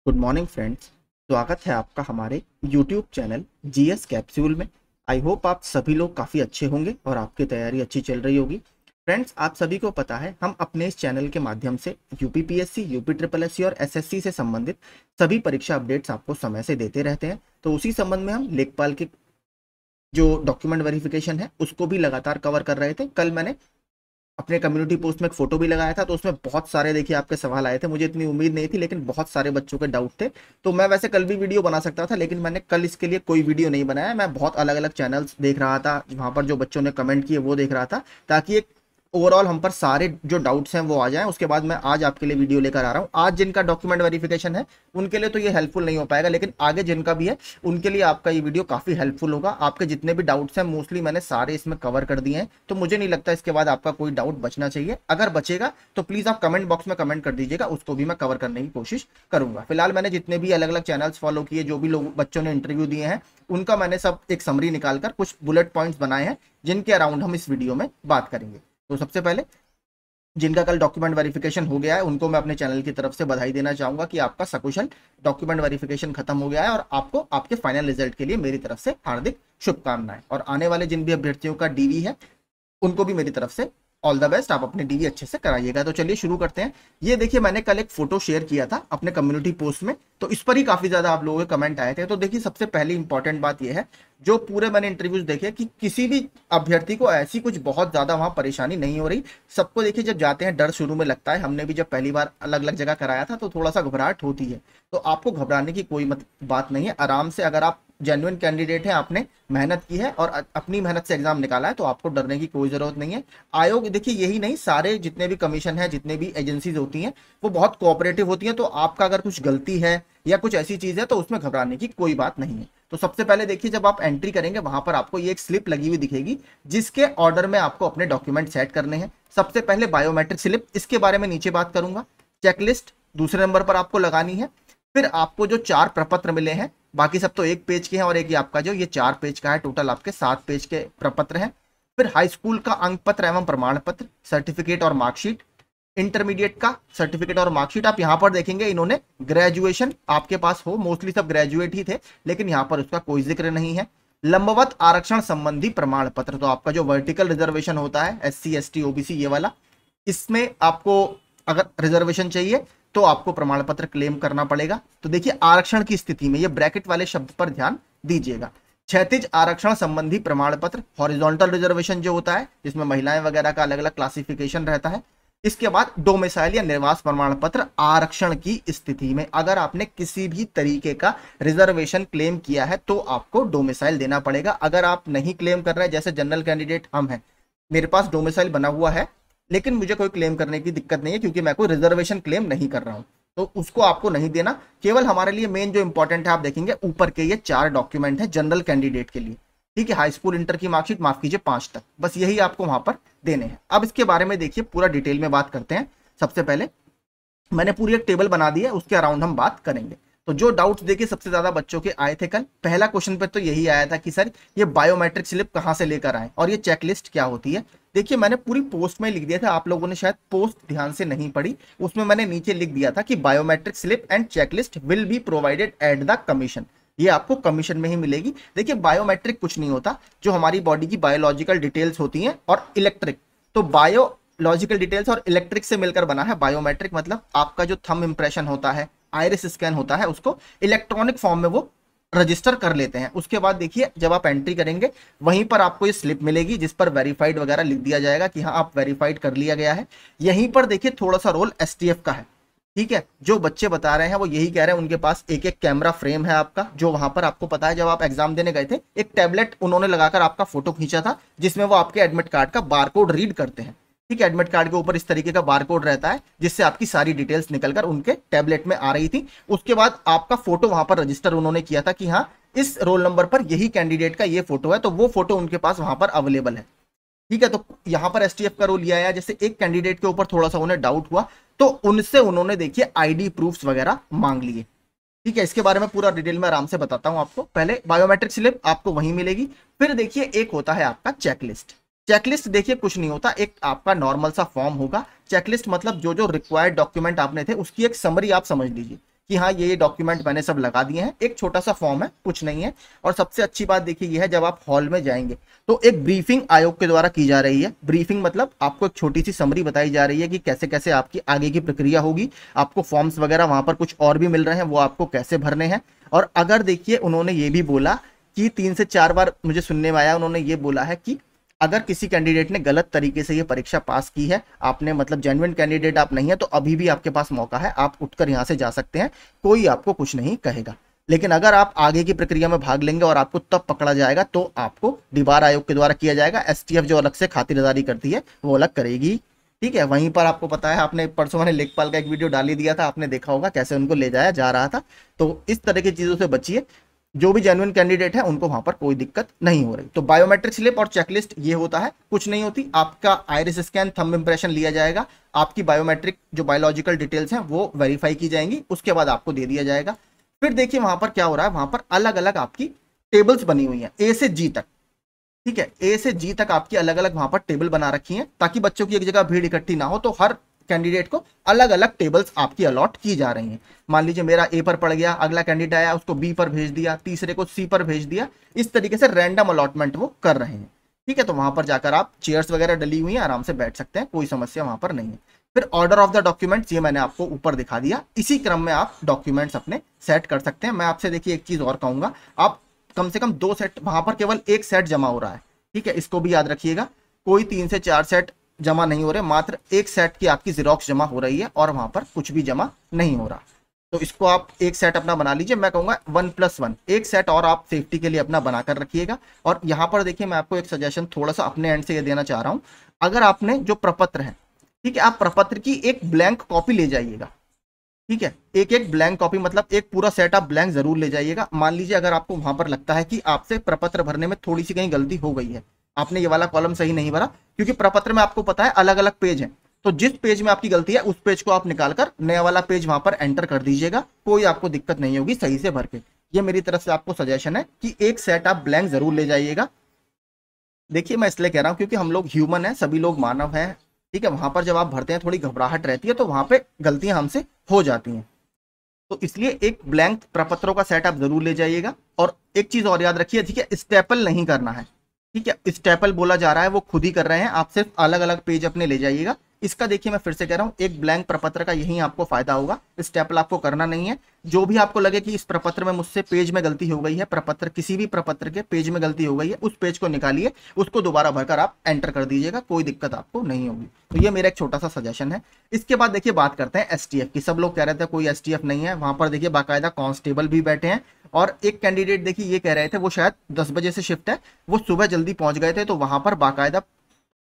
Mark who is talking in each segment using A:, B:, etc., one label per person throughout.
A: Good morning friends. स्वागत है आपका हमारे यूट्यूब चैनल जीएस कैप्सूल में। आई होप आप सभी लोग काफ़ी अच्छे होंगे और आपकी तैयारी अच्छी चल रही होगी। फ्रेंड्स, आप सभी को पता है हम अपने इस चैनल के माध्यम से यूपीपीएससी, यूपी ट्रिपल एससी और एसएससी से संबंधित सभी परीक्षा अपडेट्स आपको समय से देते रहते हैं। तो उसी संबंध में हम लेखपाल के जो डॉक्यूमेंट वेरिफिकेशन है उसको भी लगातार कवर कर रहे थे। कल मैंने अपने कम्युनिटी पोस्ट में एक फोटो भी लगाया था, तो उसमें बहुत सारे देखिए आपके सवाल आए थे। मुझे इतनी उम्मीद नहीं थी, लेकिन बहुत सारे बच्चों के डाउट थे। तो मैं वैसे कल भी वीडियो बना सकता था, लेकिन मैंने कल इसके लिए कोई वीडियो नहीं बनाया। मैं बहुत अलग अलग चैनल्स देख रहा था, वहां पर जो बच्चों ने कमेंट किए वो देख रहा था, ताकि एक ओवरऑल हम पर सारे जो डाउट्स हैं वो आ जाएं। उसके बाद मैं आज आपके लिए वीडियो लेकर आ रहा हूं। आज जिनका डॉक्यूमेंट वेरिफिकेशन है उनके लिए तो ये हेल्पफुल नहीं हो पाएगा, लेकिन आगे जिनका भी है उनके लिए आपका ये वीडियो काफी हेल्पफुल होगा। आपके जितने भी डाउट्स हैं मोस्टली मैंने सारे इसमें कवर कर दिए हैं, तो मुझे नहीं लगता इसके बाद आपका कोई डाउट बचना चाहिए। अगर बचेगा तो प्लीज आप कमेंट बॉक्स में कमेंट कर दीजिएगा, उसको भी मैं कवर करने की कोशिश करूंगा। फिलहाल मैंने जितने भी अलग अलग चैनल्स फॉलो किए, जो भी लोग बच्चों ने इंटरव्यू दिए हैं, उनका मैंने सब एक समरी निकालकर कुछ बुलेट पॉइंट्स बनाए हैं, जिनके अराउंड हम इस वीडियो में बात करेंगे। तो सबसे पहले जिनका कल डॉक्यूमेंट वेरिफिकेशन हो गया है उनको मैं अपने चैनल की तरफ से बधाई देना चाहूंगा कि आपका सकुशल डॉक्यूमेंट वेरिफिकेशन खत्म हो गया है, और आपको आपके फाइनल रिजल्ट के लिए मेरी तरफ से हार्दिक शुभकामनाएं। और आने वाले जिन भी अभ्यर्थियों का डीवी है उनको भी मेरी तरफ से ऑल द बेस्ट। आप अपने डीवी अच्छे से कराइएगा। तो चलिए शुरू करते हैं। ये देखिए, मैंने कल एक फोटो शेयर किया था अपने कम्युनिटी पोस्ट में, तो इस पर ही काफी ज्यादा आप लोगों के कमेंट आए थे। तो देखिए, सबसे पहली इंपॉर्टेंट बात यह है, जो पूरे मैंने इंटरव्यूज देखे, कि किसी भी अभ्यर्थी को ऐसी कुछ बहुत ज्यादा वहां परेशानी नहीं हो रही। सबको देखिए, जब जाते हैं डर शुरू में लगता है। हमने भी जब पहली बार अलग अलग जगह कराया था तो थोड़ा सा घबराहट होती है, तो आपको घबराने की कोई बात नहीं है। आराम से, अगर आप जेन्युइन कैंडिडेट है, आपने मेहनत की है और अपनी मेहनत से एग्जाम निकाला है, तो आपको डरने की कोई जरूरत नहीं है। आयोग देखिए, यही नहीं, सारे जितने भी कमीशन है, जितने भी एजेंसीज होती हैं, वो बहुत कोऑपरेटिव होती हैं। तो आपका अगर कुछ गलती है या कुछ ऐसी चीज है तो उसमें घबराने की कोई बात नहीं है। तो सबसे पहले देखिए, जब आप एंट्री करेंगे वहां पर आपको ये एक स्लिप लगी हुई दिखेगी, जिसके ऑर्डर में आपको अपने डॉक्यूमेंट सेट करने हैं। सबसे पहले बायोमेट्रिक स्लिप, इसके बारे में नीचे बात करूंगा। चेकलिस्ट दूसरे नंबर पर आपको लगानी है। फिर आपको जो 4 प्रपत्र मिले हैं, बाकी सब तो 1 पेज के हैं, और एक ही आपका जो ये 4 पेज का है, टोटल आपके 7 पेज के प्रपत्र हैं। फिर हाई स्कूल का अंक पत्र एवं प्रमाण पत्र, सर्टिफिकेट और मार्कशीट। इंटरमीडिएट का सर्टिफिकेट और मार्कशीट। आप यहां पर देखेंगे इन्होंने ग्रेजुएशन आपके पास हो, मोस्टली सब ग्रेजुएट ही थे, लेकिन यहां पर उसका कोई जिक्र नहीं है। लंबवत आरक्षण संबंधी प्रमाण पत्र, तो आपका जो वर्टिकल रिजर्वेशन होता है, एससी एसटी ओबीसी ये वाला, इसमें आपको अगर रिजर्वेशन चाहिए तो आपको प्रमाण पत्र क्लेम करना पड़ेगा। तो देखिए, आरक्षण की स्थिति में ये ब्रैकेट वाले शब्द पर ध्यान दीजिएगा। क्षैतिज आरक्षण संबंधी प्रमाण पत्र, हॉरिजॉन्टल रिजर्वेशन जो होता है, जिसमें महिलाएं वगैरह का अलग अलग क्लासिफिकेशन रहता है। इसके बाद डोमिसाइल या निवास प्रमाण पत्र, आरक्षण की स्थिति में अगर आपने किसी भी तरीके का रिजर्वेशन क्लेम किया है तो आपको डोमिसाइल देना पड़ेगा। अगर आप नहीं क्लेम कर रहे हैं, जैसे जनरल कैंडिडेट हम हैं, मेरे पास डोमिसाइल बना हुआ है, लेकिन मुझे कोई क्लेम करने की दिक्कत नहीं है, क्योंकि मैं कोई रिजर्वेशन क्लेम नहीं कर रहा हूं, तो उसको आपको नहीं देना। केवल हमारे लिए मेन जो इंपॉर्टेंट है, आप देखेंगे ऊपर के ये 4 डॉक्यूमेंट है जनरल कैंडिडेट के लिए, ठीक है। हाई स्कूल इंटर की मार्कशीट, माफ कीजिए 5 तक, बस यही आपको वहां पर देने हैं। अब इसके बारे में देखिए, पूरा डिटेल में बात करते हैं। सबसे पहले मैंने पूरी एक टेबल बना दी है, उसके अराउंड हम बात करेंगे। तो जो डाउट्स देखिए सबसे ज्यादा बच्चों के आए थे कल, पहला क्वेश्चन पे तो यही आया था कि सर ये बायोमेट्रिक स्लिप कहां से लेकर आए और ये चेकलिस्ट क्या होती है। देखिए, मैंने पूरी पोस्ट में लिख दिया था, आप लोगों ने शायद पोस्ट ध्यान से नहीं पढ़ी, उसमें मैंने नीचे लिख दिया था कि biometric slip and checklist will be provided at the commission. ये आपको कमीशन में ही मिलेगी। देखिए, बायोमेट्रिक कुछ नहीं होता, जो हमारी बॉडी की बायोलॉजिकल डिटेल्स होती हैं, और इलेक्ट्रिक, तो बायोलॉजिकल डिटेल्स और इलेक्ट्रिक से मिलकर बना है बायोमेट्रिक। मतलब आपका जो थंब इंप्रेशन होता है, आइरिस स्कैन होता है, उसको इलेक्ट्रॉनिक फॉर्म में वो रजिस्टर कर लेते हैं। उसके बाद देखिए, जब आप एंट्री करेंगे वहीं पर आपको ये स्लिप मिलेगी, जिस पर वेरीफाइड वगैरह लिख दिया जाएगा कि हाँ आप वेरीफाइड कर लिया गया है। यहीं पर देखिए थोड़ा सा रोल एसटीएफ का है, ठीक है। जो बच्चे बता रहे हैं वो यही कह रहे हैं, उनके पास एक एक कैमरा फ्रेम है आपका, जो वहां पर आपको पता है जब आप एग्जाम देने गए थे, एक टैबलेट उन्होंने लगाकर आपका फोटो खींचा था, जिसमें वो आपके एडमिट कार्ड का बारकोड रीड करते हैं, ठीक है। एडमिट कार्ड के ऊपर इस तरीके का बारकोड रहता है, जिससे आपकी सारी डिटेल्स निकलकर उनके टैबलेट में आ रही थी। उसके बाद आपका फोटो वहां पर रजिस्टर उन्होंने किया था कि हाँ इस रोल नंबर पर यही कैंडिडेट का ये फोटो है, तो वो फोटो उनके पास वहां पर अवेलेबल है, ठीक है। तो यहां पर एसटीएफ का रोल लिया है। जैसे एक कैंडिडेट के ऊपर थोड़ा सा उन्हें डाउट हुआ, तो उनसे उन्होंने देखिए आईडी प्रूफ्स वगैरह मांग लिए, ठीक है। इसके बारे में पूरा डिटेल में आराम से बताता हूं आपको। पहले बायोमेट्रिक स्लिप आपको वहीं मिलेगी। फिर देखिए, एक होता है आपका चेकलिस्ट। चेकलिस्ट देखिए कुछ नहीं होता, एक आपका नॉर्मल सा फॉर्म होगा। चेकलिस्ट मतलब जो जो रिक्वायर्ड डॉक्यूमेंट आपने थे उसकी एक समरी आप समझ लीजिए कि हाँ ये डॉक्यूमेंट मैंने सब लगा दिए हैं। एक छोटा सा फॉर्म है, कुछ नहीं है। और सबसे अच्छी बात देखिए ये है, जब आप हॉल में जाएंगे तो एक ब्रीफिंग आयोग के द्वारा की जा रही है। ब्रीफिंग मतलब आपको एक छोटी सी समरी बताई जा रही है कि कैसे कैसे आपकी आगे की प्रक्रिया होगी। आपको फॉर्म्स वगैरह वहां पर कुछ और भी मिल रहे हैं, वो आपको कैसे भरने हैं। और अगर देखिए उन्होंने ये भी बोला कि 3 से 4 बार मुझे सुनने में आया, उन्होंने ये बोला है कि अगर किसी कैंडिडेट ने गलत तरीके से ये परीक्षा पास की है, आपने मतलब जेन्युइन कैंडिडेट आप नहीं है, तो अभी भी आपके पास मौका है, आप उठकर यहाँ से जा सकते हैं, कोई आपको कुछ नहीं कहेगा। लेकिन अगर आप आगे की प्रक्रिया में भाग लेंगे और आपको तब पकड़ा जाएगा तो आपको डिबार आयोग के द्वारा किया जाएगा। एसटीएफ जो अलग से खातिरदारी करती है वो अलग करेगी। ठीक है, वहीं पर आपको पता है, आपने परसों मैंने लेखपाल का एक वीडियो डाल ही दिया था, आपने देखा होगा कैसे उनको ले जाया जा रहा था। तो इस तरह की चीजों से बचिए, जो भी जेन्युइन कैंडिडेट है उनको वहां पर कोई दिक्कत नहीं हो रही। तो बायोमेट्रिक स्लिप और चेकलिस्ट ये होता है, कुछ नहीं होती। आपका आइरिस स्कैन, थंब इंप्रेशन लिया जाएगा, आपकी बायोमेट्रिक जो बायोलॉजिकल डिटेल्स हैं वो वेरीफाई की जाएंगी, उसके बाद आपको दे दिया जाएगा। फिर देखिए वहां पर क्या हो रहा है, वहां पर अलग अलग आपकी टेबल्स बनी हुई हैं ए से जी तक। ठीक है, ए से जी तक आपकी अलग अलग वहां पर टेबल बना रखी है, ताकि बच्चों की एक जगह भीड़ इकट्ठी ना हो। तो हर कैंडिडेट को अलग अलग टेबल्स आपकी अलॉट की जा रही हैं। मान लीजिए मेरा ए पर पड़ गया, अगला कैंडिडेट आया उसको बी पर भेज दिया, तीसरे को सी पर भेज दिया। इस तरीके से रैंडम अलॉटमेंट वो कर रहे हैं। ठीक है, तो वहां पर जाकर आप, चेयर्स वगैरह डली हुई हैं, आराम से बैठ सकते हैं, कोई समस्या वहां पर नहीं है। फिर ऑर्डर ऑफ द डॉक्यूमेंट्स, ये मैंने आपको ऊपर दिखा दिया, इसी क्रम में आप डॉक्यूमेंट्स अपने सेट कर सकते हैं। मैं आपसे देखिए एक चीज और कहूंगा, आप कम से कम 2 सेट, वहां पर केवल 1 सेट जमा हो रहा है। ठीक है, इसको भी याद रखिएगा, कोई 3 से 4 सेट जमा नहीं हो रहे, मात्र 1 सेट की आपकी जेरोक्स जमा हो रही है और वहां पर कुछ भी जमा नहीं हो रहा। तो इसको आप 1 सेट अपना बना लीजिए। मैं कहूंगा 1+1 1 सेट और आप सेफ्टी के लिए अपना बनाकर रखिएगा। और यहाँ पर देखिए मैं आपको एक सजेशन थोड़ा सा अपने एंड से ये देना चाह रहा हूँ, अगर आपने जो प्रपत्र है, ठीक है, आप प्रपत्र की एक ब्लैंक कॉपी ले जाइएगा। ठीक है, एक एक ब्लैंक कॉपी, मतलब एक पूरा सेट आप ब्लैंक जरूर ले जाइएगा। मान लीजिए अगर आपको वहां पर लगता है कि आपसे प्रपत्र भरने में थोड़ी सी कहीं गलती हो गई है, आपने ये वाला कॉलम सही नहीं भरा, क्योंकि प्रपत्र में आपको पता है अलग अलग पेज हैं, तो जिस पेज में आपकी गलती है उस पेज को आप निकालकर नया वाला पेज वहां पर एंटर कर दीजिएगा, कोई आपको दिक्कत नहीं होगी, सही से भर के। ये मेरी तरफ से आपको सजेशन है कि एक सेट आप ब्लैंक जरूर ले जाइएगा। देखिए मैं इसलिए कह रहा हूं क्योंकि हम लोग ह्यूमन हैं, सभी लोग मानव हैं। ठीक है, वहां पर जब आप भरते हैं थोड़ी घबराहट रहती है, तो वहां पे गलतियां हमसे हो जाती हैं। तो इसलिए एक ब्लैंक प्रपत्रों का सेट आप जरूर ले जाइएगा। और एक चीज और याद रखिए, ठीक है, स्टेपल नहीं करना है। ठीक है, स्टेपल बोला जा रहा है वो खुद ही कर रहे हैं, आप सिर्फ अलग अलग पेज अपने ले जाइएगा। इसका देखिए मैं फिर से कह रहा हूं, एक ब्लैंक प्रपत्र का यही आपको फायदा होगा, स्टेपल आपको करना नहीं है। जो भी आपको लगे कि इस प्रपत्र में मुझसे पेज में गलती हो गई है, प्रपत्र किसी भी प्रपत्र के पेज में गलती हो गई है, उस पेज को निकालिए, उसको दोबारा भरकर आप एंटर कर दीजिएगा, कोई दिक्कत आपको नहीं होगी। तो ये मेरा एक छोटा सा सजेशन है। इसके बाद देखिए बात करते हैं एसटीएफ की। सब लोग कह रहे थे कोई एसटीएफ नहीं है, वहां पर देखिए बाकायदा कांस्टेबल भी बैठे हैं। और एक कैंडिडेट देखिए ये कह रहे थे, वो शायद 10 बजे से शिफ्ट है, वो सुबह जल्दी पहुंच गए थे, तो वहां पर बाकायदा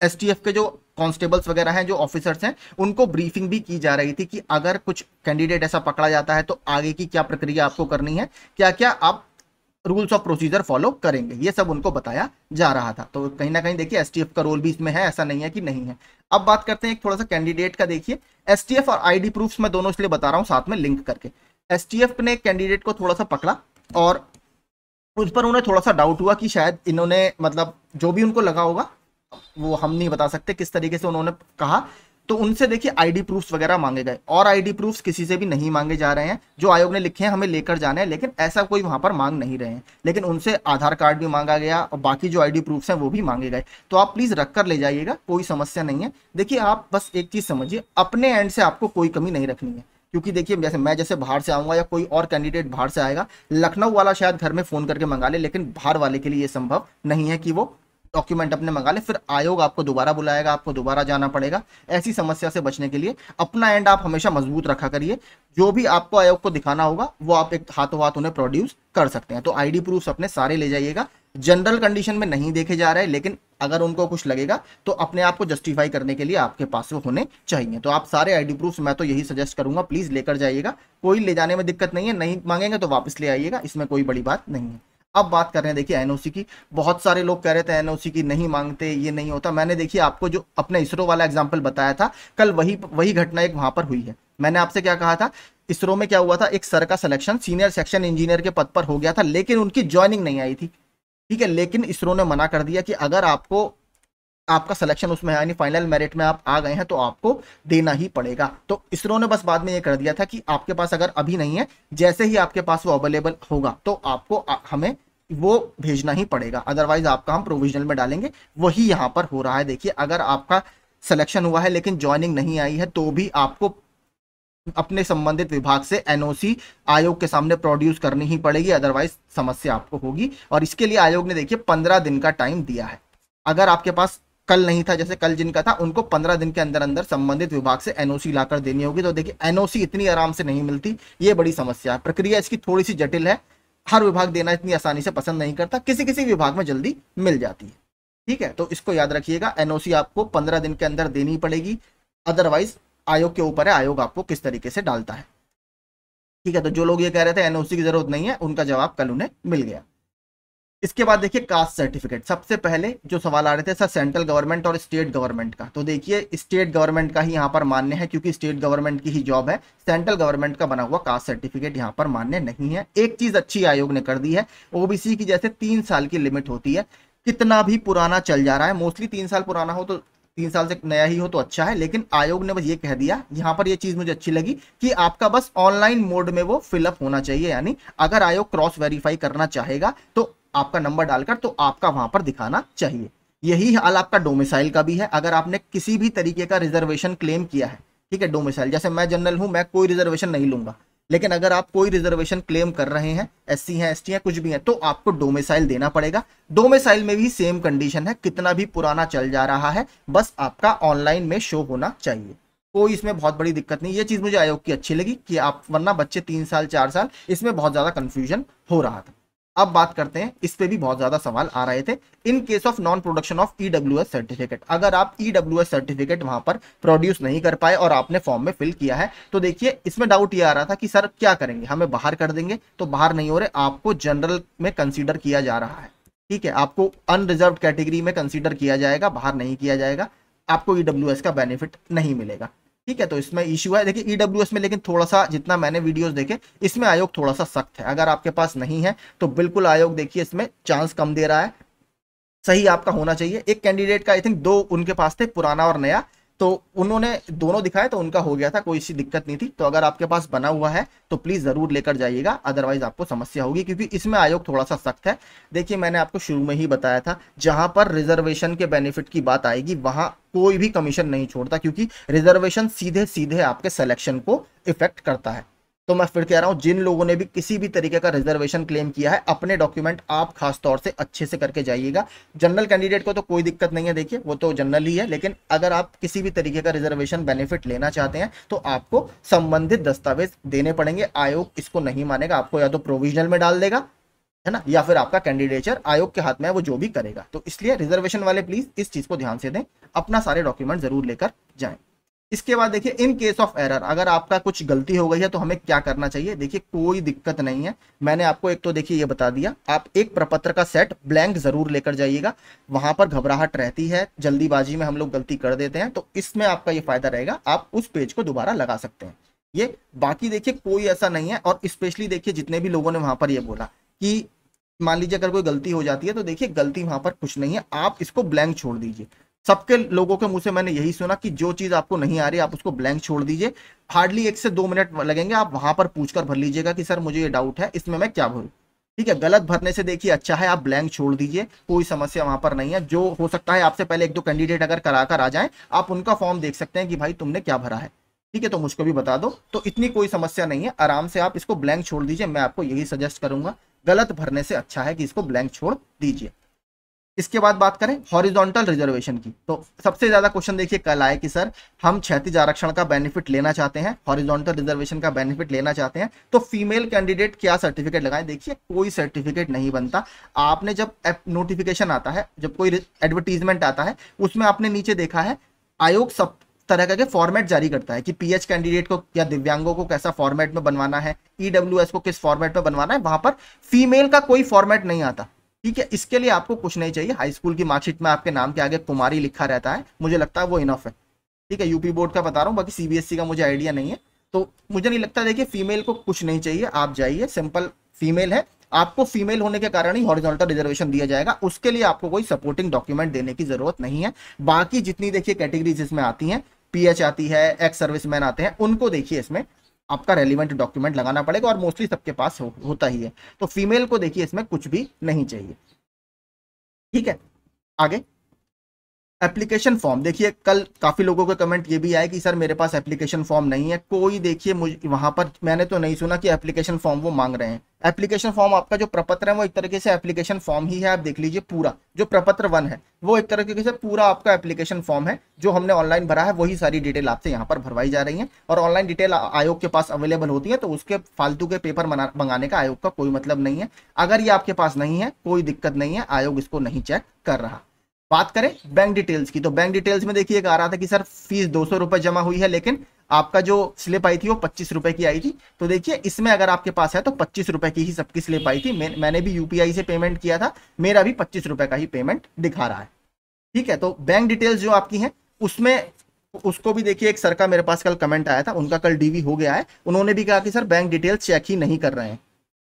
A: एसटीएफ के जो कांस्टेबल्स वगैरह हैं, जो ऑफिसर्स हैं, उनको ब्रीफिंग भी की जा रही थी कि अगर कुछ कैंडिडेट ऐसा पकड़ा जाता है तो आगे की क्या प्रक्रिया आपको करनी है, क्या क्या आप रूल्स ऑफ प्रोसीजर फॉलो करेंगे, ये सब उनको बताया जा रहा था। तो कहीं ना कहीं देखिए एसटीएफ का रोल भी इसमें है, ऐसा नहीं है कि नहीं है। अब बात करते हैं एक थोड़ा सा कैंडिडेट का। देखिए एसटीएफ और आईडी प्रूफ्स मैं दोनों इसलिए बता रहा हूं साथ में लिंक करके। एसटीएफ ने कैंडिडेट को थोड़ा सा पकड़ा और उस पर उन्हें थोड़ा सा डाउट हुआ कि शायद इन्होंने, मतलब जो भी उनको लगा होगा वो हम नहीं बता सकते किस तरीके से उन्होंने कहा, तो उनसे देखिए आईडी प्रूफ्स वगैरह मांगे गए। और आईडी प्रूफ्स किसी से भी नहीं मांगे जा रहे हैं, जो आयोग ने लिखे हैं हमें लेकर जाने हैं, लेकिन ऐसा कोई वहां पर मांग नहीं रहे हैं। लेकिन उनसे आधार कार्ड भी मांगा गया और बाकी जो आईडी प्रूफ्स हैं वो भी मांगे गए। तो आप प्लीज रख कर ले जाइएगा, कोई समस्या नहीं है। देखिए आप बस एक चीज समझिए, अपने एंड से आपको कोई कमी नहीं रखनी है, क्योंकि देखिए जैसे मैं जैसे बाहर से आऊंगा या कोई और कैंडिडेट बाहर से आएगा, लखनऊ वाला शायद घर में फोन करके मंगा ले, लेकिन बाहर वाले के लिए ये संभव नहीं है कि वो डॉक्यूमेंट अपने मंगा ले, फिर आयोग आपको दोबारा बुलाएगा, आपको दोबारा जाना पड़ेगा। ऐसी समस्या से बचने के लिए अपना एंड आप हमेशा मजबूत रखा करिए। जो भी आपको आयोग को दिखाना होगा वो आप एक हाथों हाथ उन्हें प्रोड्यूस कर सकते हैं। तो आईडी प्रूफ्स अपने सारे ले जाइएगा। जनरल कंडीशन में नहीं देखे जा रहे, लेकिन अगर उनको कुछ लगेगा तो अपने आप को जस्टिफाई करने के लिए आपके पास वो होने चाहिए। तो आप सारे आईडी प्रूफ्स मैं तो यही सजेस्ट करूंगा, प्लीज लेकर जाइएगा। कोई ले जाने में दिक्कत नहीं है, नहीं मांगेंगे तो वापस ले आइएगा, इसमें कोई बड़ी बात नहीं है। अब बात कर रहे हैं देखिए एनओसी की। बहुत सारे लोग कह रहे थे एनओसी की नहीं मांगते, ये नहीं होता। मैंने देखिए आपको जो अपने इसरो वाला एग्जांपल बताया था, कल वही घटना एक वहां पर हुई है। मैंने आपसे क्या कहा था, इसरो में क्या हुआ था, एक सर का सिलेक्शन सीनियर सेक्शन इंजीनियर के पद पर हो गया था, लेकिन उनकी ज्वाइनिंग नहीं आई थी। ठीक है, लेकिन इसरो ने मना कर दिया कि अगर आपको आपका सिलेक्शन उसमें है, यानी फाइनल मेरिट में आप आ गए हैं, तो आपको देना ही पड़ेगा। तो इसरो ने बस बाद में ये कर दिया था कि आपके पास अगर अभी नहीं है, जैसे ही आपके पास वो अवेलेबल होगा तो आपको हमें वो भेजना ही पड़ेगा, अदरवाइज आपका हम प्रोविजनल में डालेंगे। वही यहाँ पर हो रहा है। देखिए, अगर आपका सिलेक्शन हुआ है लेकिन ज्वाइनिंग नहीं आई है, तो भी आपको अपने संबंधित विभाग से एनओसी आयोग के सामने प्रोड्यूस करनी ही पड़ेगी, अदरवाइज समस्या आपको होगी। और इसके लिए आयोग ने देखिए 15 दिन का टाइम दिया है। अगर आपके पास कल नहीं था, जैसे कल जिनका था, उनको 15 दिन के अंदर अंदर संबंधित विभाग से एनओसी लाकर देनी होगी। तो देखिए, एनओसी इतनी आराम से नहीं मिलती, ये बड़ी समस्या है। प्रक्रिया इसकी थोड़ी सी जटिल है, हर विभाग देना इतनी आसानी से पसंद नहीं करता, किसी किसी विभाग में जल्दी मिल जाती है। ठीक है, तो इसको याद रखिएगा, एनओसी आपको 15 दिन के अंदर देनी पड़ेगी, अदरवाइज आयोग के ऊपर है, आयोग आपको किस तरीके से डालता है। ठीक है, तो जो लोग ये कह रहे थे एनओसी की जरूरत नहीं है, उनका जवाब कल उन्हें मिल गया। इसके बाद देखिए कास्ट सर्टिफिकेट। सबसे पहले जो सवाल आ रहे थे सर सेंट्रल गवर्नमेंट और स्टेट गवर्नमेंट का, तो देखिए स्टेट गवर्नमेंट का ही यहाँ पर मान्य है, क्योंकि स्टेट गवर्नमेंट की ही जॉब है। सेंट्रल गवर्नमेंट का बना हुआ कास्ट सर्टिफिकेट यहाँ पर मान्य नहीं है। एक चीज अच्छी आयोग ने कर दी है, ओबीसी की जैसे 3 साल की लिमिट होती है, कितना भी पुराना चल जा रहा है, मोस्टली 3 साल पुराना हो तो 3 साल से नया ही हो तो अच्छा है, लेकिन आयोग ने बस ये कह दिया, यहाँ पर ये चीज मुझे अच्छी लगी कि आपका बस ऑनलाइन मोड में वो फिलअप होना चाहिए। यानी अगर आयोग क्रॉस वेरीफाई करना चाहेगा तो आपका नंबर डालकर तो आपका वहां पर दिखाना चाहिए। यही हाल आपका डोमिसाइल का भी है। अगर आपने किसी भी तरीके का रिजर्वेशन क्लेम किया है, ठीक है, डोमिसाइल, जैसे मैं जनरल हूं, मैं कोई रिजर्वेशन नहीं लूंगा, लेकिन अगर आप कोई रिजर्वेशन क्लेम कर रहे हैं, एससी हैं, एसटी हैं, कुछ भी है, तो आपको डोमिसाइल देना पड़ेगा। डोमिसाइल में भी सेम कंडीशन है, कितना भी पुराना चल जा रहा है, बस आपका ऑनलाइन में शो होना चाहिए। कोई इसमें बहुत बड़ी दिक्कत नहीं। ये चीज मुझे आयोग की अच्छी लगी कि आप, वरना बच्चे 3 साल 4 साल, इसमें बहुत ज्यादा कंफ्यूजन हो रहा था। अब बात करते हैं, इस पे भी बहुत ज्यादा सवाल आ रहे थे, in case of non production of EWS certificate. अगर आप ईडब्ल्यूएस सर्टिफिकेट वहां पर प्रोड्यूस नहीं कर पाए और आपने फॉर्म में फिल किया है, तो देखिए इसमें डाउट ये आ रहा था कि सर क्या करेंगे, हमें बाहर कर देंगे? तो बाहर नहीं हो रहे, आपको जनरल में कंसीडर किया जा रहा है। ठीक है, आपको अनरिजर्व कैटेगरी में कंसीडर किया जाएगा, बाहर नहीं किया जाएगा, आपको ईडब्ल्यूएस का बेनिफिट नहीं मिलेगा। ठीक है, तो इसमें इश्यू है। देखिए ईडब्ल्यूएस में, लेकिन थोड़ा सा, जितना मैंने वीडियोस देखे, इसमें आयोग थोड़ा सा सख्त है। अगर आपके पास नहीं है तो बिल्कुल आयोग देखिए इसमें चांस कम दे रहा है। सही आपका होना चाहिए। एक कैंडिडेट का आई थिंक 2 उनके पास थे, पुराना और नया, तो उन्होंने दोनों दिखाए तो उनका हो गया था, कोई सी दिक्कत नहीं थी। तो अगर आपके पास बना हुआ है तो प्लीज जरूर लेकर जाइएगा, अदरवाइज आपको समस्या होगी, क्योंकि इसमें आयोग थोड़ा सा सख्त है। देखिए मैंने आपको शुरू में ही बताया था, जहां पर रिजर्वेशन के बेनिफिट की बात आएगी वहां कोई भी कमीशन नहीं छोड़ता, क्योंकि रिजर्वेशन सीधे सीधे आपके सिलेक्शन को इफेक्ट करता है। तो मैं फिर कह रहा हूं, जिन लोगों ने भी किसी भी तरीके का रिजर्वेशन क्लेम किया है, अपने डॉक्यूमेंट आप खास तौर से अच्छे से करके जाइएगा। जनरल कैंडिडेट को तो कोई दिक्कत नहीं है, देखिए वो तो जनरल ही है, लेकिन अगर आप किसी भी तरीके का रिजर्वेशन बेनिफिट लेना चाहते हैं तो आपको संबंधित दस्तावेज देने पड़ेंगे। आयोग इसको नहीं मानेगा, आपको या तो प्रोविजनल में डाल देगा, है ना, या फिर आपका कैंडिडेचर आयोग के हाथ में है, वो जो भी करेगा। तो इसलिए रिजर्वेशन वाले प्लीज इस चीज को ध्यान से दें, अपना सारे डॉक्यूमेंट जरूर लेकर जाएं। इसके बाद देखिए इन केस ऑफ एरर, अगर आपका कुछ गलती हो गई है तो हमें क्या करना चाहिए। देखिए कोई दिक्कत नहीं है, मैंने आपको एक तो देखिए ये बता दिया, आप एक प्रपत्र का सेट ब्लैंक जरूर लेकर जाइएगा। वहां पर घबराहट रहती है, जल्दीबाजी में हम लोग गलती कर देते हैं, तो इसमें आपका ये फायदा रहेगा, आप उस पेज को दोबारा लगा सकते हैं। ये बाकी देखिए कोई ऐसा नहीं है। और स्पेशली देखिए जितने भी लोगों ने वहां पर ये बोला कि मान लीजिए अगर कोई गलती हो जाती है, तो देखिए गलती वहां पर कुछ नहीं है, आप इसको ब्लैंक छोड़ दीजिए। सबके लोगों के मुंह से मैंने यही सुना कि जो चीज आपको नहीं आ रही आप उसको ब्लैंक छोड़ दीजिए, हार्डली 1 से 2 मिनट लगेंगे, आप वहां पर पूछकर भर लीजिएगा कि सर मुझे ये डाउट है, इसमें मैं क्या भरूं। ठीक है, गलत भरने से देखिए अच्छा है आप ब्लैंक छोड़ दीजिए, कोई समस्या वहां पर नहीं है। जो हो सकता है आपसे पहले 1-2 कैंडिडेट अगर कराकर आ जाए, आप उनका फॉर्म देख सकते हैं कि भाई तुमने क्या भरा है, ठीक है, तो मुझको भी बता दो, तो इतनी कोई समस्या नहीं है, आराम से आप इसको ब्लैंक छोड़ दीजिए। मैं आपको यही सजेस्ट करूंगा, गलत भरने से अच्छा है कि इसको ब्लैंक छोड़ दीजिए। इसके बाद बात करें हॉरिजॉन्टल रिजर्वेशन की, तो सबसे ज्यादा क्वेश्चन देखिए कल आए कि सर हम क्षैतिज आरक्षण का बेनिफिट लेना चाहते हैं, हॉरिजॉन्टल रिजर्वेशन का बेनिफिट लेना चाहते हैं, तो फीमेल कैंडिडेट क्या सर्टिफिकेट लगाएं। देखिए कोई सर्टिफिकेट नहीं बनता। आपने जब नोटिफिकेशन आता है, जब कोई एडवर्टीजमेंट आता है, उसमें आपने नीचे देखा है आयोग सब तरह का फॉर्मेट जारी करता है कि पीएच कैंडिडेट को या दिव्यांगों को कैसा फॉर्मेट में बनवाना है, ईडब्ल्यूएस को किस फॉर्मेट में बनवाना है, वहां पर फीमेल का कोई फॉर्मेट नहीं आता। ठीक है, इसके लिए आपको कुछ नहीं चाहिए, हाई स्कूल की मार्कशीट में आपके नाम के आगे कुमारी लिखा रहता है, मुझे लगता है वो इनफ है। ठीक है, यूपी बोर्ड का बता रहा हूँ, बाकी सीबीएसई का मुझे आइडिया नहीं है, तो मुझे नहीं लगता। देखिए फीमेल को कुछ नहीं चाहिए, आप जाइए, सिंपल फीमेल है, आपको फीमेल होने के कारण ही हॉरिजॉन्टल रिजर्वेशन दिया जाएगा, उसके लिए आपको कोई सपोर्टिंग डॉक्यूमेंट देने की जरूरत नहीं है। बाकी जितनी देखिए कैटेगरीज इसमें आती हैं, पीएच आती है, एक्स सर्विसमैन आते हैं, उनको देखिए इसमें आपका रेलिवेंट डॉक्यूमेंट लगाना पड़ेगा और मोस्टली सबके पास होता ही है। तो फीमेल को देखिए इसमें कुछ भी नहीं चाहिए। ठीक है, आगे एप्लीकेशन फॉर्म। देखिए कल काफी लोगों के कमेंट ये भी आए कि सर मेरे पास एप्लीकेशन फॉर्म नहीं है। कोई देखिए मुझे वहां पर मैंने तो नहीं सुना कि एप्लीकेशन फॉर्म वो मांग रहे हैं। एप्लीकेशन फॉर्म आपका जो प्रपत्र है वो एक तरीके से एप्लीकेशन फॉर्म ही है। आप देख लीजिए पूरा जो प्रपत्र 1 है वो एक तरीके से पूरा आपका एप्लीकेशन फॉर्म है। जो हमने ऑनलाइन भरा है वही सारी डिटेल आपसे यहाँ पर भरवाई जा रही है और ऑनलाइन डिटेल आयोग के पास अवेलेबल होती है, तो उसके फालतू के पेपर मंगाने का आयोग का कोई मतलब नहीं है। अगर ये आपके पास नहीं है कोई दिक्कत नहीं है, आयोग इसको नहीं चेक कर रहा। बात करें बैंक डिटेल्स की, तो बैंक डिटेल्स में देखिए आ रहा था कि सर फीस 200 रुपए जमा हुई है, लेकिन आपका जो स्लिप आई थी वो 25 रुपए की आई थी। तो देखिए इसमें अगर आपके पास है तो 25 रुपए की ही सबकी स्लिप आई थी। मैंने भी यूपीआई से पेमेंट किया था, मेरा भी 25 रुपए का ही पेमेंट दिखा रहा है। ठीक है, तो बैंक डिटेल्स जो आपकी हैं उसमें उसको भी देखिए, एक सर का मेरे पास कल कमेंट आया था, उनका कल डीवी हो गया है। उन्होंने भी कहा कि सर बैंक डिटेल्स चेक ही नहीं कर रहे हैं।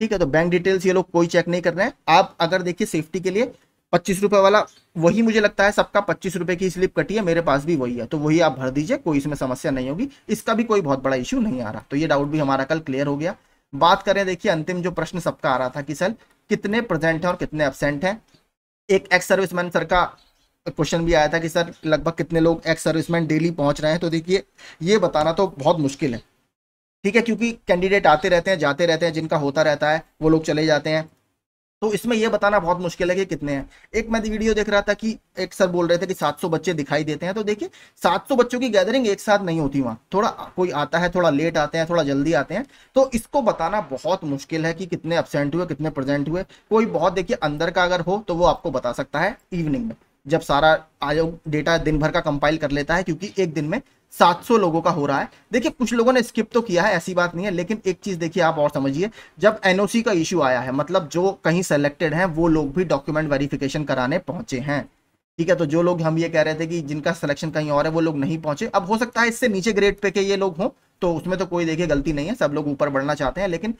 A: ठीक है, तो बैंक डिटेल्स ये लोग कोई चेक नहीं कर रहे हैं। आप अगर देखिए सेफ्टी के लिए 25 रुपए वाला वही मुझे लगता है सबका 25 रुपए की स्लिप कटी है, मेरे पास भी वही है, तो वही आप भर दीजिए, कोई इसमें समस्या नहीं होगी। इसका भी कोई बहुत बड़ा इश्यू नहीं आ रहा। तो ये डाउट भी हमारा कल क्लियर हो गया। बात करें देखिए अंतिम जो प्रश्न सबका आ रहा था कि सर कितने प्रेजेंट हैं और कितने एब्सेंट हैं। एक एक्स सर्विसमैन सर का क्वेश्चन भी आया था कि सर लगभग कितने लोग एक्स सर्विसमैन डेली पहुंच रहे हैं। तो देखिए ये बताना तो बहुत मुश्किल है। ठीक है, क्योंकि कैंडिडेट आते रहते हैं जाते रहते हैं, जिनका होता रहता है वो लोग चले जाते हैं, तो इसमें यह बताना बहुत मुश्किल है कि कितने हैं। एक मैं वीडियो देख रहा था कि एक सर बोल रहे थे कि 700 बच्चे दिखाई देते हैं। तो देखिए 700 बच्चों की गैदरिंग एक साथ नहीं होती, वहां थोड़ा कोई आता है, थोड़ा लेट आते हैं, थोड़ा जल्दी आते हैं, तो इसको बताना बहुत मुश्किल है कि कितने एब्सेंट हुए कितने प्रेजेंट हुए। कोई बहुत देखिए अंदर का अगर हो तो वो आपको बता सकता है इवनिंग में, जब सारा आयोग डेटा दिन भर का कंपाइल कर लेता है, क्योंकि एक दिन में 700 लोगों का हो रहा है। देखिए कुछ लोगों ने स्किप तो किया है, ऐसी बात नहीं है, लेकिन एक चीज देखिए आप और समझिए, जब एनओसी का इश्यू आया है मतलब जो कहीं सेलेक्टेड हैं वो लोग भी डॉक्यूमेंट वेरिफिकेशन कराने पहुंचे हैं। ठीक है, तो जो लोग हम ये कह रहे थे कि जिनका सिलेक्शन कहीं और है वो लोग नहीं पहुंचे, अब हो सकता है इससे नीचे ग्रेड पे के ये लोग हों, तो उसमें तो कोई देखिए गलती नहीं है, सब लोग ऊपर बढ़ना चाहते हैं, लेकिन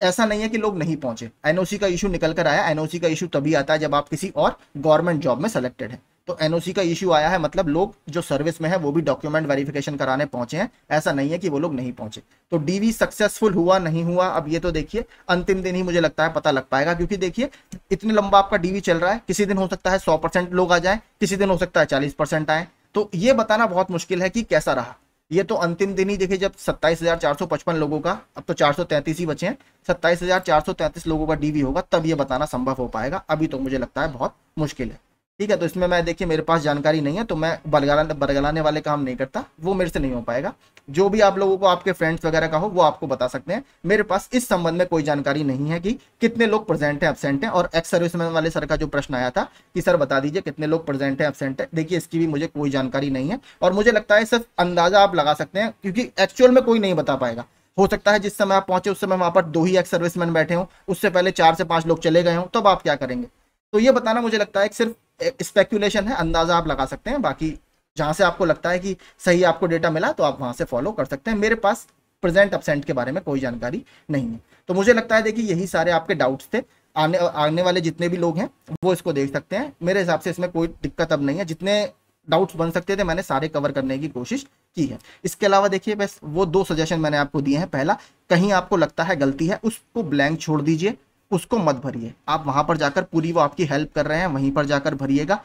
A: ऐसा नहीं है कि लोग नहीं पहुंचे। एनओसी का इशू निकल कर आया। एनओसी का इशू तभी आता है जब आप किसी और गवर्नमेंट जॉब में सेलेक्टेड है, तो एनओसी का इशू आया है, मतलब लोग जो सर्विस में है वो भी डॉक्यूमेंट वेरिफिकेशन कराने पहुंचे हैं, ऐसा नहीं है कि वो लोग नहीं पहुंचे। तो डीवी सक्सेसफुल हुआ नहीं हुआ अब ये तो देखिए अंतिम दिन ही मुझे लगता है पता लग पाएगा, क्योंकि देखिए इतने लंबा आपका डीवी चल रहा है, किसी दिन हो सकता है 100% लोग आ जाए, किसी दिन हो सकता है 40% आए, तो ये बताना बहुत मुश्किल है कि कैसा रहा। ये तो अंतिम दिन ही देखिए जब 27,455 लोगों का, अब तो 433 ही बचे हैं, 27,433 लोगों का डीवी होगा तब ये बताना संभव हो पाएगा। अभी तो मुझे लगता है बहुत मुश्किल है। ठीक है, तो इसमें मैं देखिए मेरे पास जानकारी नहीं है, तो मैं बरगलाने वाले काम नहीं करता, वो मेरे से नहीं हो पाएगा। जो भी आप लोगों को आपके फ्रेंड्स वगैरह का हो वो आपको बता सकते हैं। मेरे पास इस संबंध में कोई जानकारी नहीं है कि कितने लोग प्रेजेंट हैं एब्सेंट हैं। और एक्स सर्विसमैन वाले सर का जो प्रश्न आया था कि सर बता दीजिए कितने लोग प्रेजेंट हैं एब्सेंट है, देखिए इसकी भी मुझे कोई जानकारी नहीं है, और मुझे लगता है सिर्फ अंदाजा आप लगा सकते हैं, क्योंकि एक्चुअल में कोई नहीं बता पाएगा। हो सकता है जिस समय आप पहुंचे उस समय वहां पर 2 ही एक्स सर्विसमैन बैठे हों, उससे पहले 4 से 5 लोग चले गए हों, तब आप क्या करेंगे। तो ये बताना मुझे लगता है सिर्फ स्पेक्यूलेशन है, अंदाजा आप लगा सकते हैं। बाकी जहां से आपको लगता है कि सही आपको डेटा मिला तो आप वहां से फॉलो कर सकते हैं। मेरे पास प्रेजेंट एब्सेंट के बारे में कोई जानकारी नहीं है। तो मुझे लगता है देखिए यही सारे आपके डाउट्स थे। आने वाले जितने भी लोग हैं वो इसको देख सकते हैं। मेरे हिसाब से इसमें कोई दिक्कत अब नहीं है, जितने डाउट्स बन सकते थे मैंने सारे कवर करने की कोशिश की है। इसके अलावा देखिए बस वो 2 सजेशन मैंने आपको दिए हैं। पहला, कहीं आपको लगता है गलती है उसको ब्लैंक छोड़ दीजिए, उसको मत भरिए, आप वहां पर जाकर पूरी वो आपकी हेल्प कर रहे हैं वहीं पर जाकर भरिएगा।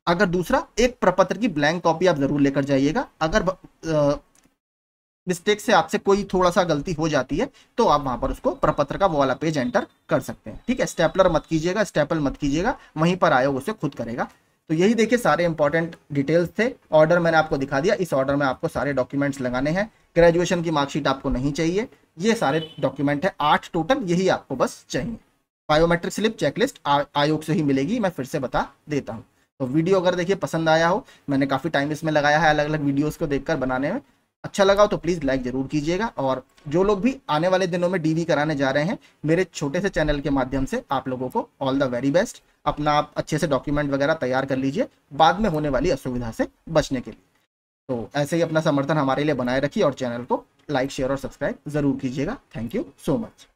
A: अगर दूसरा, एक प्रपत्र की ब्लैंक कॉपी आप जरूर लेकर जाइएगा। अगर मिस्टेक से आपसे कोई थोड़ा सा गलती हो जाती है तो आप वहां पर उसको प्रपत्र का वो वाला पेज एंटर कर सकते हैं। ठीक है, स्टेपलर मत कीजिएगा, स्टेपल मत कीजिएगा, वहीं पर आयोग उसे खुद करेगा। तो यही देखिए सारे इंपॉर्टेंट डिटेल्स थे। ऑर्डर मैंने आपको दिखा दिया, इस ऑर्डर में आपको सारे डॉक्यूमेंट्स लगाने हैं। ग्रेजुएशन की मार्कशीट आपको नहीं चाहिए, ये सारे डॉक्यूमेंट है 8 टोटल, यही आपको बस चाहिए। बायोमेट्रिक स्लिप चेकलिस्ट आयोग से ही मिलेगी, मैं फिर से बता देता हूँ। तो वीडियो अगर देखिए पसंद आया हो, मैंने काफ़ी टाइम इसमें लगाया है अलग अलग वीडियोस को देखकर बनाने में, अच्छा लगा हो तो प्लीज़ लाइक जरूर कीजिएगा। और जो लोग भी आने वाले दिनों में डीवी कराने जा रहे हैं, मेरे छोटे से चैनल के माध्यम से आप लोगों को ऑल द वेरी बेस्ट। अपना आप अच्छे से डॉक्यूमेंट वगैरह तैयार कर लीजिए बाद में होने वाली असुविधा से बचने के लिए। तो ऐसे ही अपना समर्थन हमारे लिए बनाए रखिए और चैनल को लाइक शेयर और सब्सक्राइब जरूर कीजिएगा। Thank you so much.